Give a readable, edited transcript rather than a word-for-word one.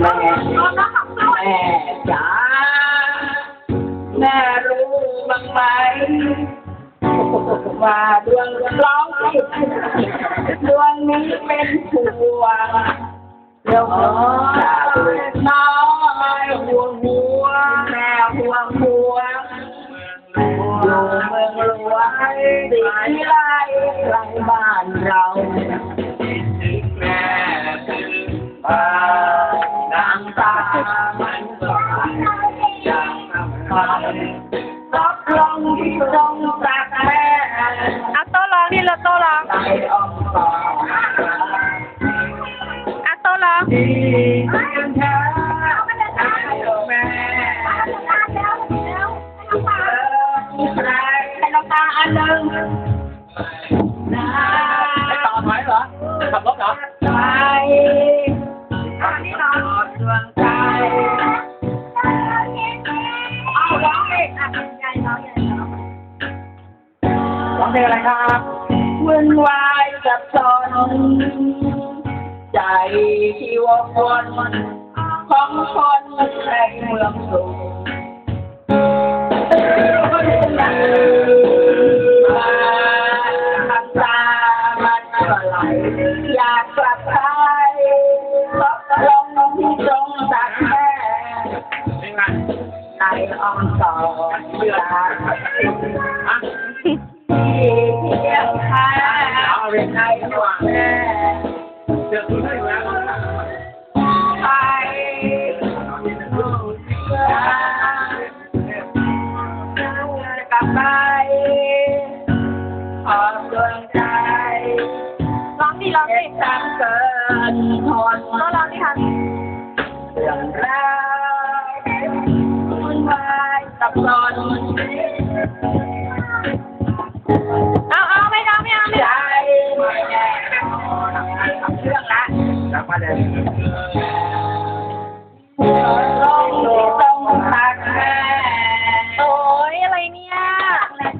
แม่จ๋าแม่รู้บ้างไหมว่าดวงร้องผิดดวงนี้เป็นผัวเดี๋ยวจากน้อยห่วงหัวแม่ห่วงหัวอยู่เมืองหลวงสีไร่ไกลบ้านเราแม่น้ำตามันก็ยังฟังรับรองที่ตรงจากแม่อ่ะโต้ร้องดิเราโต้ร้องใจอ่อนต่ออ่ะโต้ร้องที่ยังแท้แม่ให้น้ำตาอันหนึ่งไม่ต่อไหมเหรอขับรถเหรอใจนี่นอนดวงใจเอาร้องดิร้องเพลงอะไรครับวุ่นวายสับสนใจที่วกวนของคนในเมืองสุขมาทำตามันก็ไหลอยากกลับไทยลบลงที่ตรงจากแม่ในอ้อมกอดเวลาที่เที่ยวแท้ในดวงแม่ไปกลับไปขอดวงใจร้องดิร้องดิทางเกินทน โต้ร้องดิค่ะเรื่องราววุ่นวายสับสนเอาไม่เอาใจไม่แน่เรื่องละ